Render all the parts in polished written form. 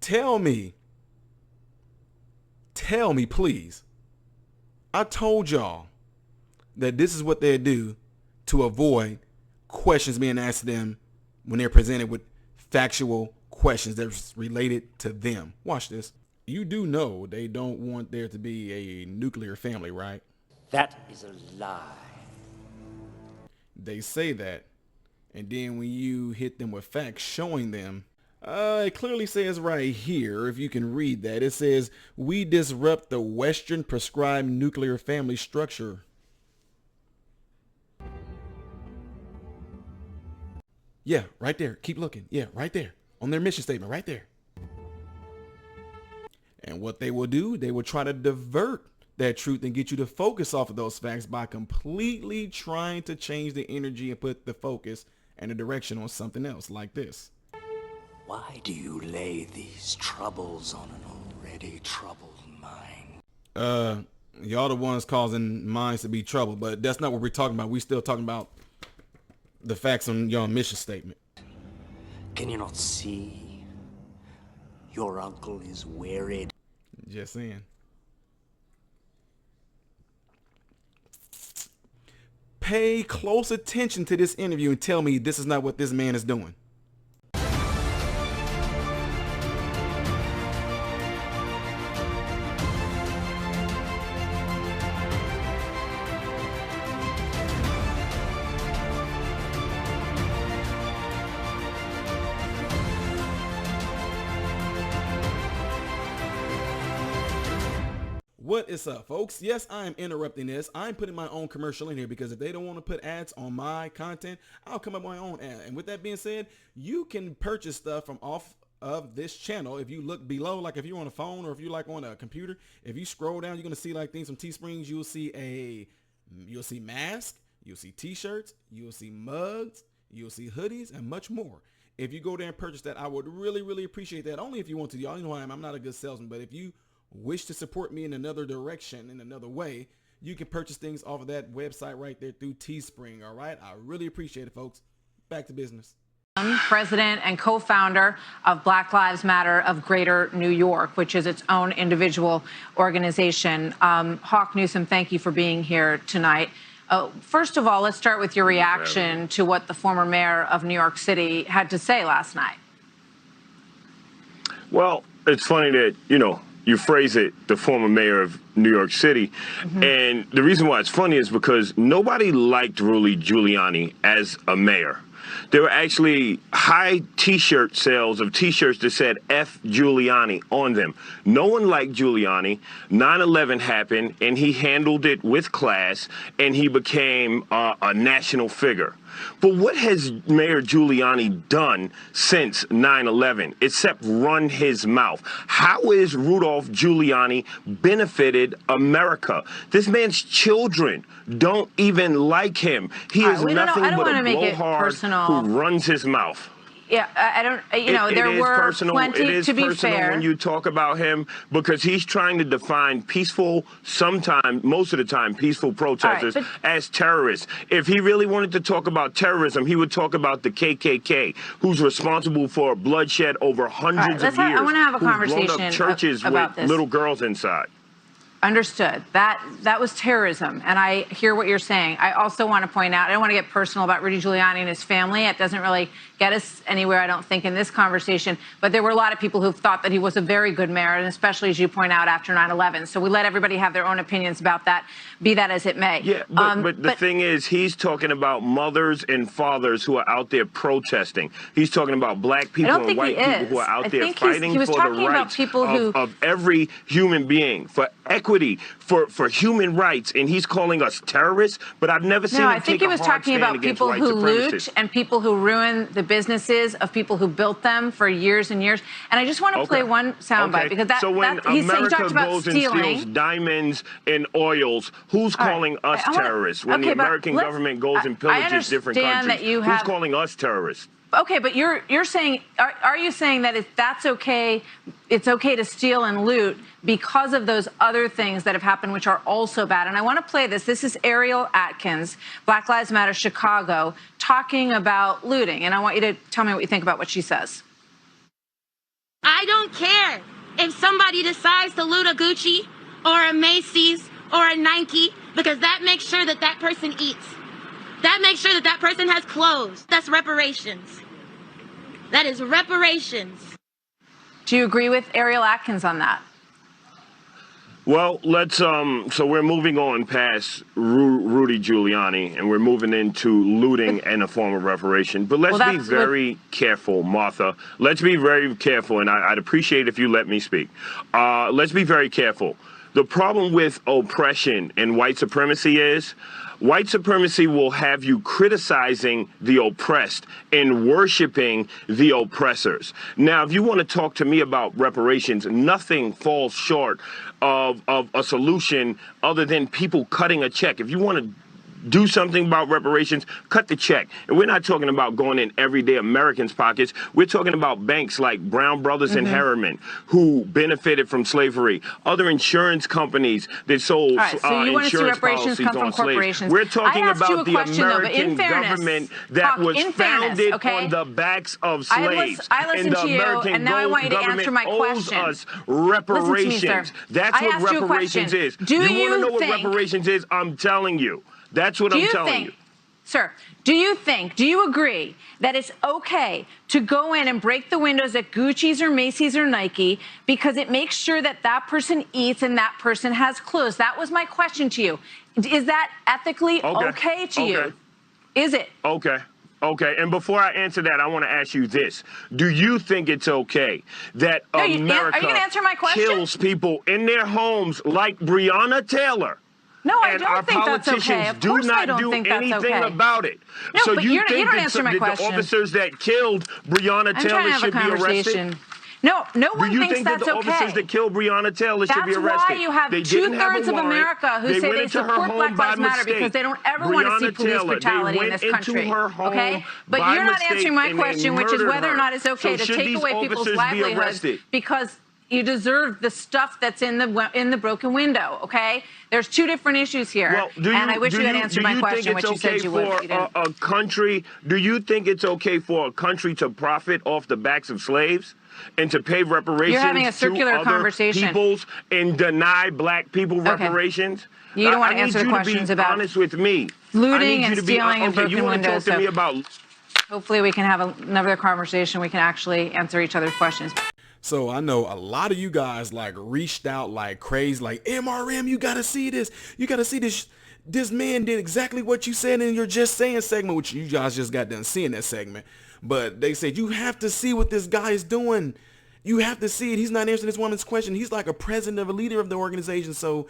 Tell me, please. I told y'all that this is what they do to avoid questions being asked of them when they're presented with factual questions that's related to them. Watch this. You do know they don't want there to be a nuclear family, right? That is a lie. They say that, and then when you hit them with facts showing them, it clearly says right here, if you can read that, it says, we disrupt the Western prescribed nuclear family structure. Yeah, right there. Keep looking. Yeah, right there. On their mission statement, right there. And what they will do, they will try to divert that truth and get you to focus off of those facts by completely trying to change the energy and put the focus and the direction on something else like this. Why do you lay these troubles on an already troubled mind? Y'all the ones causing minds to be troubled, but that's not what we're talking about. We still talking about the facts on your mission statement. Can you not see? Your uncle is worried. Just saying. Pay close attention to this interview and tell me this is not what this man is doing. What is up, folks? Yes, I am interrupting this. I'm putting my own commercial in here because if they don't want to put ads on my content, I'll come up with my own ad. And with that being said, you can purchase stuff from off of this channel. If you look below, like if you're on a phone or if you're like on a computer, if you scroll down, you're going to see like things from Teesprings. You'll see masks, you'll see t-shirts, you'll see mugs, you'll see hoodies, and much more. If you go there and purchase that, I would really, really appreciate that. Only if you want to. Y'all know who I am. I'm not a good salesman, but if you wish to support me in another direction, in another way, you can purchase things off of that website right there through Teespring. All right. I really appreciate it, folks. Back to business. President and co-founder of Black Lives Matter of Greater New York, which is its own individual organization. Hawk Newsome, thank you for being here tonight. First of all, let's start with your reaction to what the former mayor of New York City had to say last night. Well, it's funny that, you phrase it, the former mayor of New York City. And the reason why it's funny is because nobody liked Rudy Giuliani as a mayor. There were actually high T-shirt sales of T-shirts that said F Giuliani on them. No one liked Giuliani. 9/11 happened, and he handled it with class, and he became a national figure. But what has Mayor Giuliani done since 9/11 except run his mouth? How is Rudolph Giuliani benefited America? This man's children don't even like him. He is nothing but a blowhard who runs his mouth. Yeah, I don't, there were plenty, to be fair. When you talk about him, because he's trying to define peaceful, most of the time, peaceful protesters as terrorists. If he really wanted to talk about terrorism, he would talk about the KKK, who's responsible for bloodshed over hundreds of years. I want to have a conversation blown up churches about with little girls inside. Understood. That was terrorism, and I hear what you're saying. I also want to point out, I don't want to get personal about Rudy Giuliani and his family. It doesn't really get us anywhere, I don't think, in this conversation. But there were a lot of people who thought that he was a very good mayor, and especially, as you point out, after 9/11. So we let everybody have their own opinions about that, be that as it may. Yeah, but the thing is, he's talking about mothers and fathers who are out there protesting. He's talking about black people and white people who are out there fighting for the rights of every human being, for equity, for human rights, and he's calling us terrorists. But I've never seen him take a hard stand against white supremacists. No, I think he was talking about people who loot and people who ruin the businesses of people who built them for years and years. And I just want to play one soundbite because so when America goes and steals diamonds and oils, who's calling us terrorists? When the American government goes and pillages different countries, who's calling us terrorists? Okay, but you're saying, are you saying that if that's okay, it's okay to steal and loot because of those other things that have happened, which are also bad? And I want to play this. This is Ariel Atkins, Black Lives Matter Chicago, talking about looting. And I want you to tell me what you think about what she says. I don't care if somebody decides to loot a Gucci or a Macy's or a Nike, because that makes sure that that person eats. That makes sure that that person has clothes. That's reparations. That is reparations. Do you agree with Ariel Atkins on that? Well, let's so we're moving on past Rudy Giuliani, and we're moving into looting and a form of reparation. But let's be very careful, Martha. Let's be very careful, and I'd appreciate if you let me speak. Let's be very careful. The problem with oppression and white supremacy is white supremacy will have you criticizing the oppressed and worshiping the oppressors. Now, if you want to talk to me about reparations, nothing falls short of a solution other than people cutting a check. If you want to do something about reparations, cut the check. And we're not talking about going in everyday Americans' pockets. We're talking about banks like Brown Brothers and Harriman, who benefited from slavery, other insurance companies that sold so you want to see reparations come from corporations. We're talking about the American government that was founded on the backs of slaves. I listened to you, and now I want you to answer my question. Us reparations. Listen to me, sir. That's what reparations is. Do you want to know what think reparations is? I'm telling you. That's what I'm telling you. Sir, do you agree that it's okay to go in and break the windows at Gucci's or Macy's or Nike because it makes sure that that person eats and that person has clothes? That was my question to you. Is that ethically okay to you? Is it? Okay. Okay, and before I answer that, I want to ask you this. Do you think it's okay that America kills people in their homes like Breonna Taylor? No, I don't think that's okay. Of course I don't think that's okay. Do not do anything about it. No, so but you think don't answer my question. The officers that killed Breonna Taylor should be arrested? No one thinks that's okay. Do you think that the officers that killed Breonna Taylor should be arrested? That's why you have two-thirds of America who say they support Black Lives Matter because they don't ever want to see police brutality in this country. Okay? But you're not answering my question, which is whether or not it's okay to take away people's livelihoods because you deserve the stuff that's in the broken window, okay? There's two different issues here, and I wish you had answered my question, which you said you would. Do you think it's okay for a country to profit off the backs of slaves and to pay reparations You're having a circular to other conversation. peoples and deny black people reparations? You don't want to answer the questions about honest with me. Looting and stealing and broken windows. Talk to me about... Hopefully we can have another conversation. We can actually answer each other's questions. So I know a lot of you guys like reached out like crazy, like MRM, you got to see this. You got to see this. This man did exactly what you said in your Just Saying segment, which you guys just got done seeing that segment. But they said, you have to see what this guy is doing. You have to see it. He's not answering this woman's question. He's like a president of a leader of the organization. So,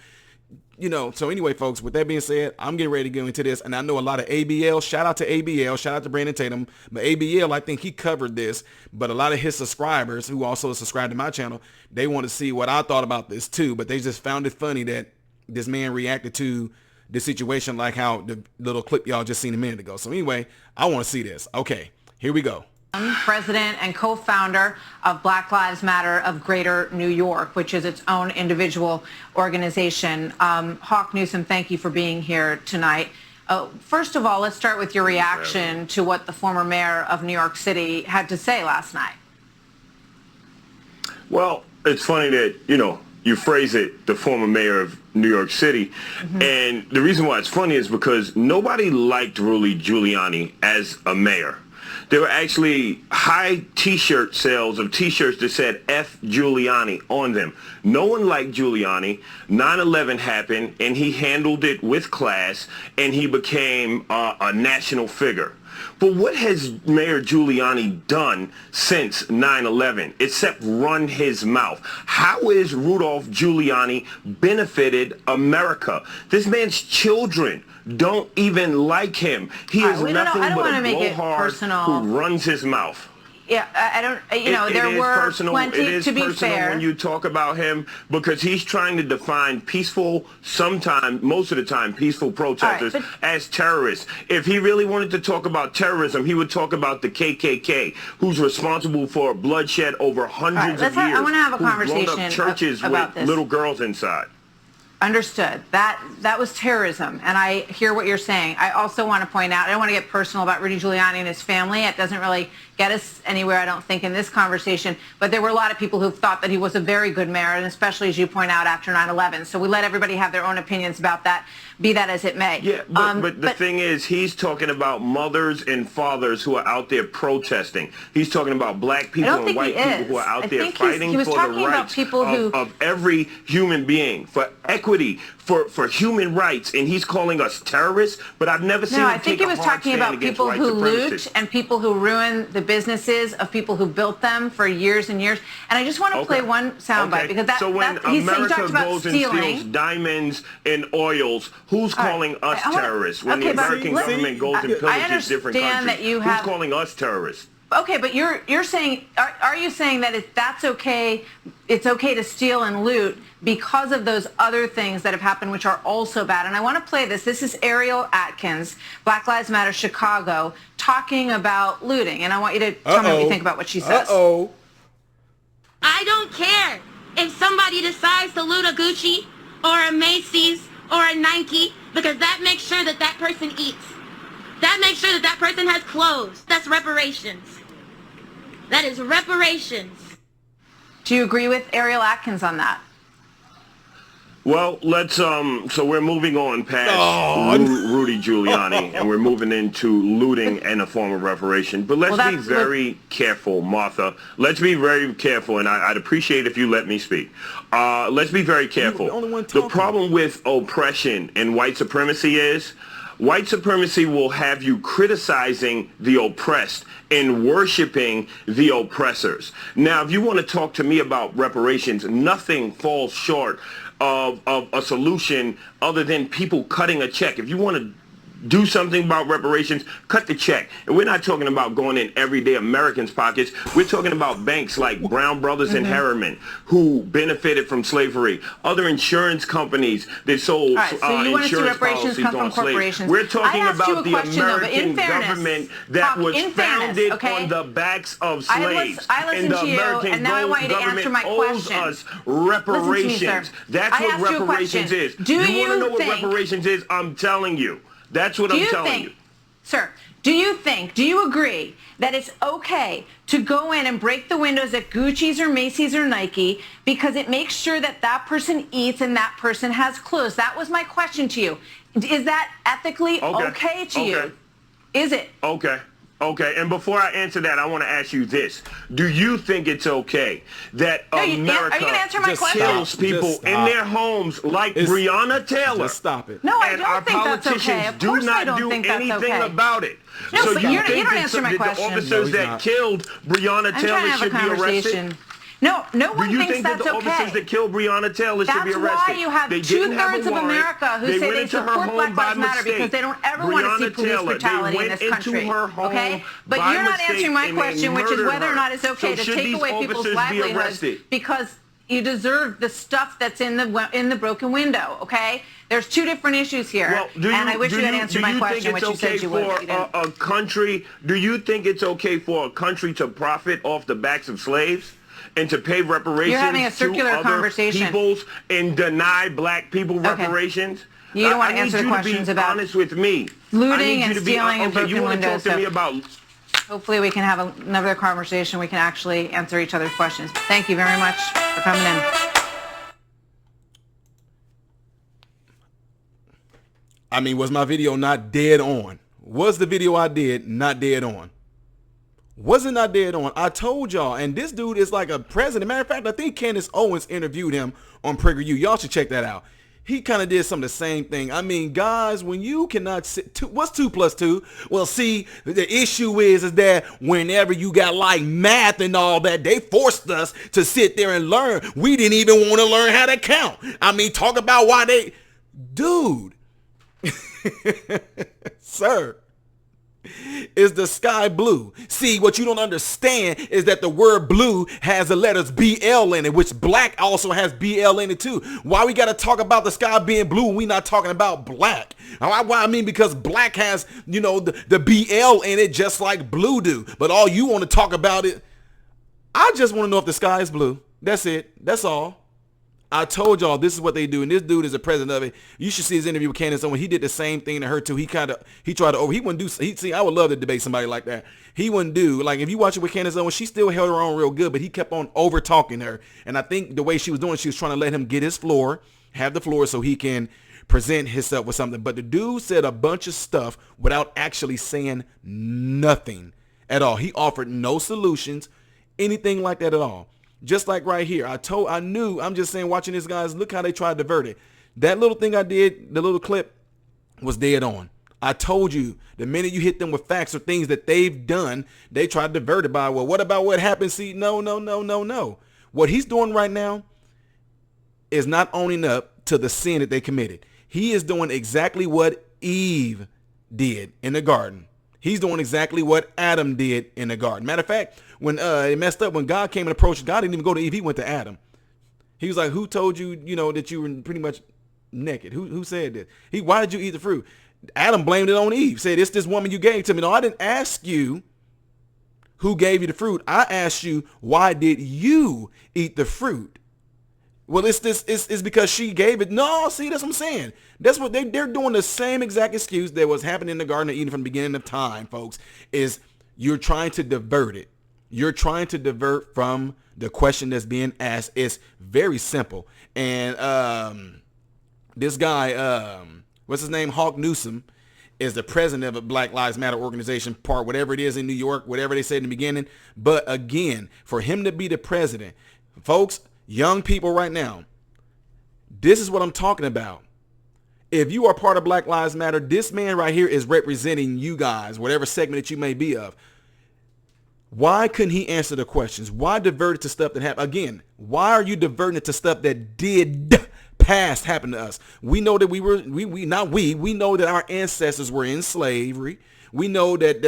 so anyway, folks, with that being said, I'm getting ready to go into this. And I know a lot of ABL, shout out to ABL, shout out to Brandon Tatum. But ABL, I think he covered this. But a lot of his subscribers who also subscribe to my channel, they want to see what I thought about this too. But they just found it funny that this man reacted to the situation like how the little clip y'all just seen a minute ago. So anyway, I want to see this. Okay, here we go. President and co-founder of Black Lives Matter of Greater New York, which is its own individual organization. Hawk Newsome, thank you for being here tonight. First of all, let's start with your reaction to what the former mayor of New York City had to say last night. Well, it's funny that, you phrase it, the former mayor of New York City. And the reason why it's funny is because nobody liked Rudy Giuliani as a mayor. There were actually high T-shirt sales of T-shirts that said F Giuliani on them. No one liked Giuliani. 9/11 happened, and he handled it with class, and he became a national figure. But what has Mayor Giuliani done since 9/11 except run his mouth? How has Rudolph Giuliani benefited America? This man's children don't even like him. He is nothing but a blowhard who runs his mouth. Yeah, I don't, there were plenty, to be fair. When you talk about him, because he's trying to define peaceful, most of the time, peaceful protesters as terrorists. If he really wanted to talk about terrorism, he would talk about the KKK, who's responsible for bloodshed over hundreds of years. I want to have a conversation blown up churches about with little girls inside. Understood. That was terrorism, and I hear what you're saying. I also want to point out, I don't want to get personal about Rudy Giuliani and his family. It doesn't really get us anywhere, I don't think, in this conversation. But there were a lot of people who thought that he was a very good mayor, and especially, as you point out, after 9/11. So we let everybody have their own opinions about that, be that as it may. Yeah, but the thing is, he's talking about mothers and fathers who are out there protesting. He's talking about black people and white people who are out there fighting for the rights of every human being, for equity, for human rights, and he's calling us terrorists. But I've never seen him take a hard stand against white supremacists. No, I think he was talking about people who loot and people who ruin the businesses of people who built them for years and years. And I just want to play one soundbite because so when America goes and steals diamonds and oils, who's calling us terrorists? When the American government goes and pillages different countries, who's calling us terrorists? Okay, but you're saying, are you saying that that's okay, it's okay to steal and loot because of those other things that have happened, which are also bad? And I want to play this. This is Ariel Atkins, Black Lives Matter Chicago, talking about looting. And I want you to tell me what you think about what she says. I don't care if somebody decides to loot a Gucci or a Macy's or a Nike, because that makes sure that that person eats. That makes sure that that person has clothes. That's reparations. That is reparations. Do you agree with Ariel Atkins on that? Well, let's so we're moving on past Rudy Giuliani and we're moving into looting and a form of reparation. But let's be very careful, Martha. Let's be very careful, and I'd appreciate if you let me speak. Let's be very careful. The problem with oppression and white supremacy is white supremacy will have you criticizing the oppressed and worshiping the oppressors. Now, if you want to talk to me about reparations, nothing falls short of a solution other than people cutting a check. If you want to do something about reparations, cut the check. And we're not talking about going in everyday Americans' pockets. We're talking about banks like Brown Brothers and Harriman, who benefited from slavery. Other insurance companies that sold insurance policies on slaves. We're talking about the American government that was founded on the backs of slaves. And the American government owes us reparations. That's what reparations is. You want to know what reparations is? I'm telling you. That's what I'm telling you. Sir, do you agree that it's okay to go in and break the windows at Gucci's or Macy's or Nike because it makes sure that that person eats and that person has clothes? That was my question to you. Is that ethically okay to you? Is it? Okay, and before I answer that, I want to ask you this. Do you think it's okay that America kills people in their homes like Breonna Taylor? Just stop it. No, I don't think that's okay. Of course I don't think that's okay. Do not do anything about it. No, so but you don't answer my question. The officers that killed Breonna Taylor should be arrested? No one thinks that's okay. Do you think that the officers that killed Breonna Taylor should be arrested? That's why you have two-thirds of America who say they support Black Lives Matter because they don't ever want to see police brutality in this country. Okay? But you're not answering my question, which is whether or not it's okay to take away people's livelihoods because you deserve the stuff that's in the broken window. Okay? There's two different issues here, and I wish you had answered my question, which you said you would. Do you think it's okay for a country to profit off the backs of slaves? And to pay reparations to other peoples and deny black people reparations? You don't want to answer the questions about honest with me. Looting and stealing and broken windows. Talk to me about... Hopefully we can have another conversation. We can actually answer each other's questions. Thank you very much for coming in. I mean, was my video not dead on? Was the video I did not dead on? Wasn't I dead on? I told y'all, and this dude is like a president. Matter of fact, I think Candace Owens interviewed him on PragerU. Y'all should check that out. He kind of did some of the same thing. I mean, guys, when you cannot sit, what's 2 + 2? Well, see, the issue is that whenever you got like math and all that, they forced us to sit there and learn. We didn't even want to learn how to count. I mean, talk about why they, dude, sir. Is the sky blue? See, what you don't understand is that the word blue has the letters BL in it, which black also has BL in it too. Why we got to talk about the sky being blue when we not talking about black? I mean, because black has, you know, the BL in it just like blue do. But all you want to talk about it, I just want to know if the sky is blue. That's it. That's all. I told y'all this is what they do, and this dude is the president of it. You should see his interview with Candace Owens. He did the same thing to her too. He tried to he wouldn't do. See, I would love to debate somebody like that. He wouldn't do, like, if you watch it with Candace Owens, she still held her own real good, but he kept on over talking her. And I think the way she was doing, she was trying to let him get his floor, have the floor, so he can present himself with something. But the dude said a bunch of stuff without actually saying nothing at all. He offered no solutions, anything like that at all. Just like right here, I'm just saying, watching this, guys, look how they tried to divert it. That little thing I did, the little clip, was dead on. I told you, the minute you hit them with facts or things that they've done, they try to divert it by, well, what about what happened? See, no. What he's doing right now is not owning up to the sin that they committed. He is doing exactly what Eve did in the garden. He's doing exactly what Adam did in the garden. Matter of fact, when it messed up, when God came and approached, God didn't even go to Eve. He went to Adam. He was like, who told you, that you were pretty much naked? Who said this? Why did you eat the fruit? Adam blamed it on Eve. Said, it's this woman you gave to me. No, I didn't ask you who gave you the fruit. I asked you, why did you eat the fruit? Well, it's because she gave it. No, see, that's what I'm saying. That's what they're doing, the same exact excuse that was happening in the Garden of Eden from the beginning of time, folks, is you're trying to divert it. You're trying to divert from the question that's being asked. It's very simple. And this guy, what's his name? Hawk Newsom is the president of a Black Lives Matter organization, whatever it is in New York, whatever they said in the beginning. But again, for him to be the president, folks, young people right now, this is what I'm talking about. If you are part of Black Lives Matter, this man right here is representing you guys, whatever segment that you may be of. Why couldn't he answer the questions? Why divert it to stuff that happened? Again, why are you diverting it to stuff that did past happen to us? We know that we know that our ancestors were in slavery. We know that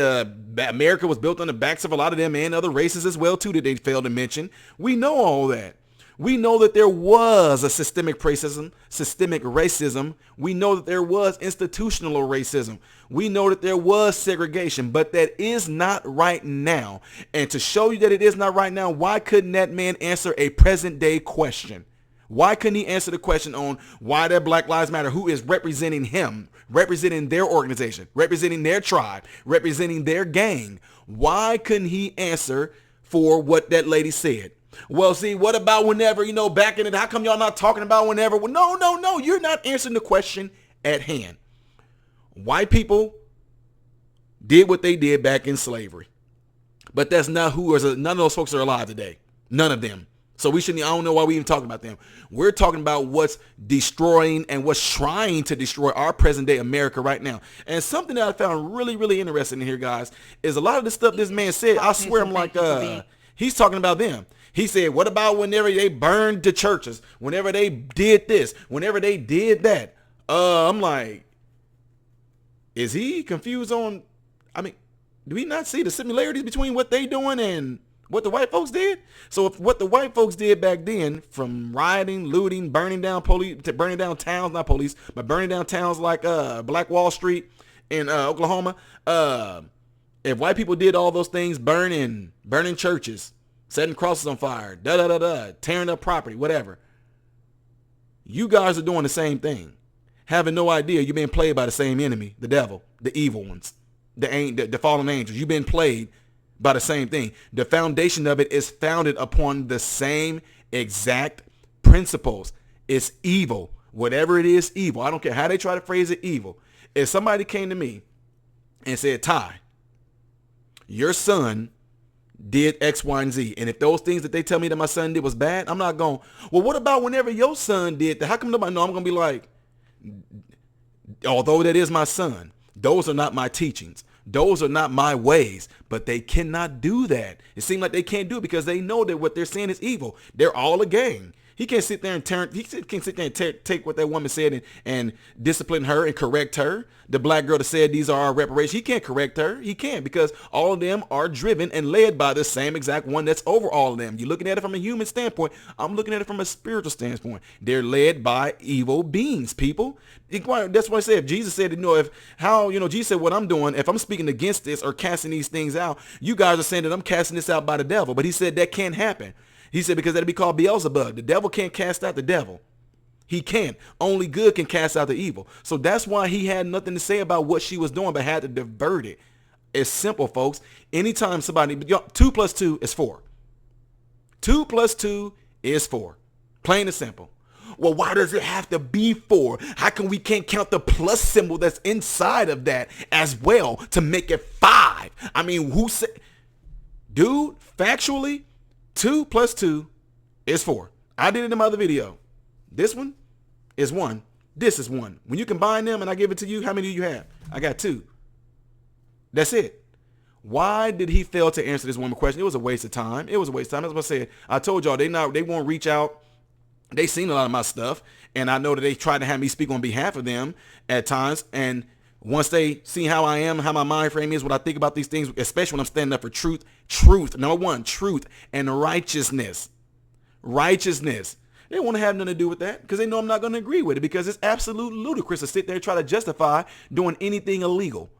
America was built on the backs of a lot of them and other races as well, too, that they failed to mention. We know all that. We know that there was a systemic racism. We know that there was institutional racism. We know that there was segregation, but that is not right now. And to show you that it is not right now, why couldn't that man answer a present day question? Why couldn't he answer the question on why that Black Lives Matter, who is representing him, representing their organization, representing their tribe, representing their gang? Why couldn't he answer for what that lady said? Well, see, what about whenever, back in it, how come y'all not talking about whenever? Well, no, you're not answering the question at hand. White people did what they did back in slavery, but that's not none of those folks are alive today. None of them. So I don't know why we even talking about them. We're talking about what's destroying and what's trying to destroy our present day America right now. And something that I found really, really interesting in here, guys, is a lot of the stuff this man said. I swear, I'm like, he's talking about them. He said, what about whenever they burned the churches, whenever they did this, whenever they did that? I'm like, is he confused on, do we not see the similarities between what they doing and what the white folks did? So if what the white folks did back then, from rioting, looting, burning down towns, not police, but burning down towns like Black Wall Street in Oklahoma. If white people did all those things, burning churches, setting crosses on fire, tearing up property, whatever, you guys are doing the same thing, having no idea you're being played by the same enemy, the devil, the evil ones, the fallen angels. You've been played by the same thing. The foundation of it is founded upon the same exact principles. It's evil. Whatever it is, evil. I don't care how they try to phrase it, evil. If somebody came to me and said, Ty, your son did X, Y, and Z, and if those things that they tell me that my son did was bad, I'm not going, well, what about whenever your son did that? How come nobody know? I'm going to be like, although that is my son, those are not my teachings. Those are not my ways, but they cannot do that. It seems like they can't do it because they know that what they're saying is evil. They're all a gang. He can't sit there and take what that woman said and discipline her and correct her. The black girl that said these are our reparations, he can't correct her. He can't, because all of them are driven and led by the same exact one that's over all of them. You're looking at it from a human standpoint. I'm looking at it from a spiritual standpoint. They're led by evil beings, people. That's why I said, if Jesus said, Jesus said, what I'm doing, if I'm speaking against this or casting these things out, you guys are saying that I'm casting this out by the devil. But he said that can't happen. He said because that'd be called Beelzebub. The devil can't cast out the devil. He can't. Only good can cast out the evil. So that's why he had nothing to say about what she was doing, but had to divert it. It's simple, folks. Anytime somebody, 2 plus 2 is 4. 2 plus 2 is 4. Plain and simple. Well, why does it have to be 4? How come we can't count the plus symbol that's inside of that as well to make it 5? I mean, who said, dude, factually, 2 plus 2 is 4. I did it in my other video. This one is 1. This is 1. When you combine them and I give it to you, how many do you have? I got 2. That's it. Why did he fail to answer this one question? It was a waste of time. It was a waste of time. That's what I said. I told y'all they won't reach out. They seen a lot of my stuff, and I know that they tried to have me speak on behalf of them at times. And once they see how I am, how my mind frame is, what I think about these things, especially when I'm standing up for truth, number one, truth and righteousness. They want to have nothing to do with that because they know I'm not going to agree with it, because it's absolute ludicrous to sit there and try to justify doing anything illegal.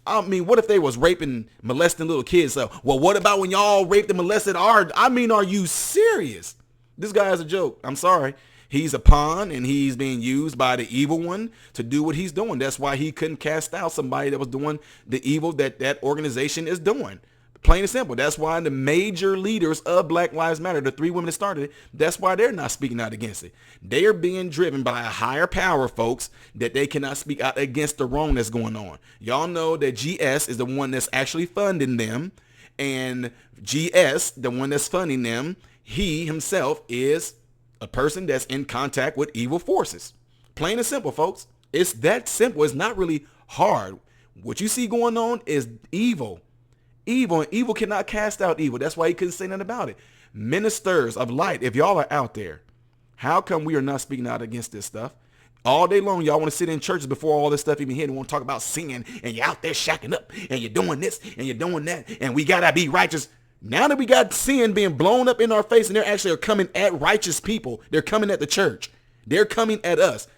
I mean, what if they was raping, molesting little kids? So, well, what about when y'all raped and molested are you serious? This guy is a joke. I'm sorry. He's a pawn, and he's being used by the evil one to do what he's doing. That's why he couldn't cast out somebody that was doing the evil that organization is doing. Plain and simple. That's why the major leaders of Black Lives Matter, the 3 women that started it, that's why they're not speaking out against it. They are being driven by a higher power, folks, that they cannot speak out against the wrong that's going on. Y'all know that GS is the one that's actually funding them, and GS, the one that's funding them, he himself is a person that's in contact with evil forces. Plain and simple, folks. It's that simple. It's not really hard. What you see going on is evil. Evil, and evil cannot cast out evil. That's why he couldn't say nothing about it. Ministers of light, if y'all are out there, how come we are not speaking out against this stuff? All day long, y'all want to sit in churches before all this stuff even hit and want to talk about sin, and you're out there shacking up, and you're doing this, and you're doing that, and we got to be righteous. Now that we got sin being blown up in our face, and they're actually coming at righteous people, they're coming at the church. They're coming at us.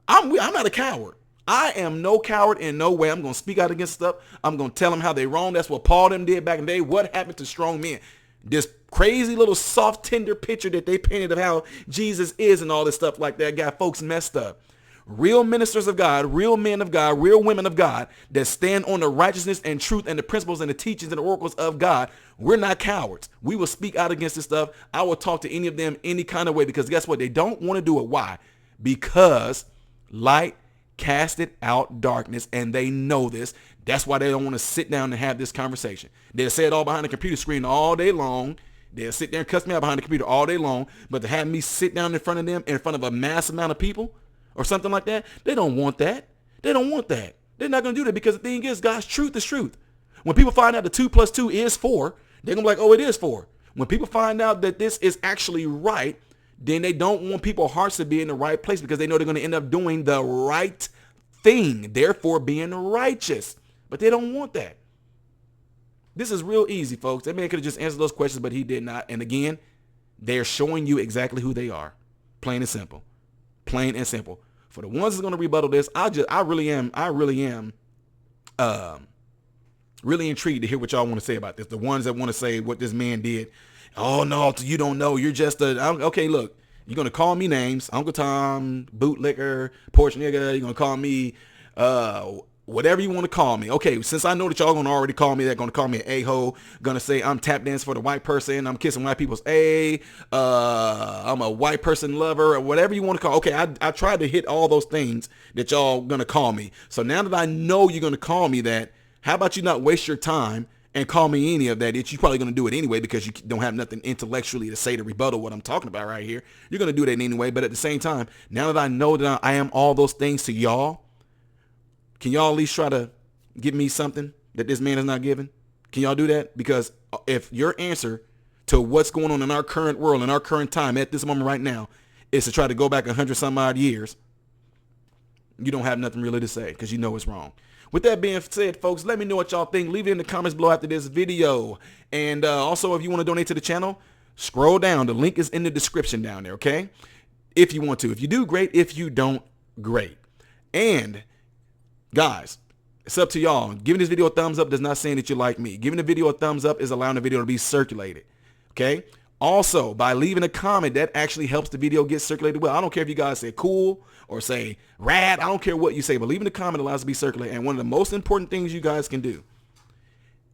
I'm not a coward. I am no coward in no way. I'm going to speak out against stuff. I'm going to tell them how they wrong. That's what Paul them did back in the day. What happened to strong men? This crazy little soft, tender picture that they painted of how Jesus is and all this stuff like that got folks messed up. Real ministers of God, real men of God, real women of God that stand on the righteousness and truth and the principles and the teachings and the oracles of God. We're not cowards. We will speak out against this stuff. I will talk to any of them any kind of way, because guess what? They don't want to do it. Why? Because light casted out darkness, and they know this. That's why they don't want to sit down and have this conversation. They'll say it all behind the computer screen all day long. They'll sit there and cuss me out behind the computer all day long. But to have me sit down in front of them, in front of a mass amount of people or something like that, they don't want that. They don't want that. They're not going to do that, because the thing is, God's truth is truth. When people find out that 2 plus 2 is 4, they're going to be like, oh, it is 4. When people find out that this is actually right, then they don't want people's hearts to be in the right place, because they know they're going to end up doing the right thing, therefore being righteous. But they don't want that. This is real easy, folks. That man could have just answered those questions, but he did not. And again, they're showing you exactly who they are. Plain and simple. Plain and simple. For the ones that's going to rebuttal this, I really am really intrigued to hear what y'all want to say about this. The ones that want to say what this man did. Oh, no, you don't know. You're just okay, look. You're going to call me names. Uncle Tom, bootlicker, porch nigga. You're going to call me whatever you want to call me. Okay, since I know that y'all going to already call me that, going to call me an a-hole, going to say I'm tap dance for the white person, I'm kissing white people's I'm a white person lover, or whatever you want to call. Okay, I tried to hit all those things that y'all going to call me. So now that I know you're going to call me that, how about you not waste your time and call me any of that? You're probably going to do it anyway, because you don't have nothing intellectually to say to rebuttal what I'm talking about right here. You're going to do that anyway. But at the same time, now that I know that I am all those things to y'all, can y'all at least try to give me something that this man is not giving? Can y'all do that? Because if your answer to what's going on in our current world, in our current time, at this moment right now, is to try to go back 100 some odd years, you don't have nothing really to say, because you know it's wrong. With that being said, folks, let me know what y'all think. Leave it in the comments below after this video. And also, if you want to donate to the channel, scroll down. The link is in the description down there, okay? If you want to. If you do, great. If you don't, great. And guys, it's up to y'all. Giving this video a thumbs up does not say that you like me. Giving the video a thumbs up is allowing the video to be circulated, okay? Also, by leaving a comment, that actually helps the video get circulated well. I don't care if you guys say cool or say rad. I don't care what you say, but leaving a comment allows it to be circulated. And one of the most important things you guys can do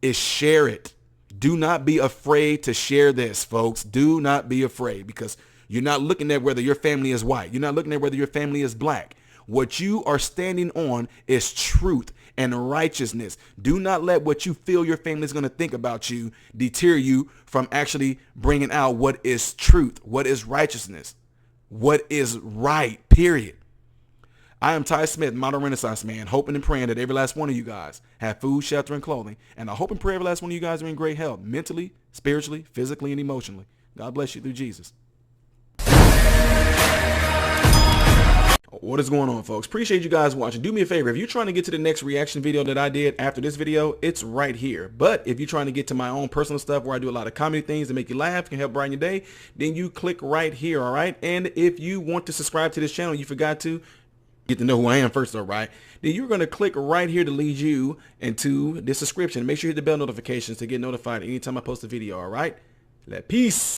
is share it. Do not be afraid to share this, folks. Do not be afraid, because you're not looking at whether your family is white. You're not looking at whether your family is black. What you are standing on is truth and righteousness. Do not let what you feel your family is going to think about you deter you from actually bringing out what is truth, what is righteousness, what is right, period. I am Ty Smith, modern Renaissance man, hoping and praying that every last one of you guys have food, shelter, and clothing. And I hope and pray every last one of you guys are in great health, mentally, spiritually, physically, and emotionally. God bless you through Jesus. What is going on, folks? Appreciate you guys watching. Do me a favor. If you're trying to get to the next reaction video that I did after this video, it's right here. But if you're trying to get to my own personal stuff where I do a lot of comedy things that make you laugh, can help brighten your day, then you click right here, all right? And if you want to subscribe to this channel, you forgot to get to know who I am first, all right? Then you're going to click right here to lead you into the subscription. Make sure you hit the bell notifications to get notified anytime I post a video, all right? Peace.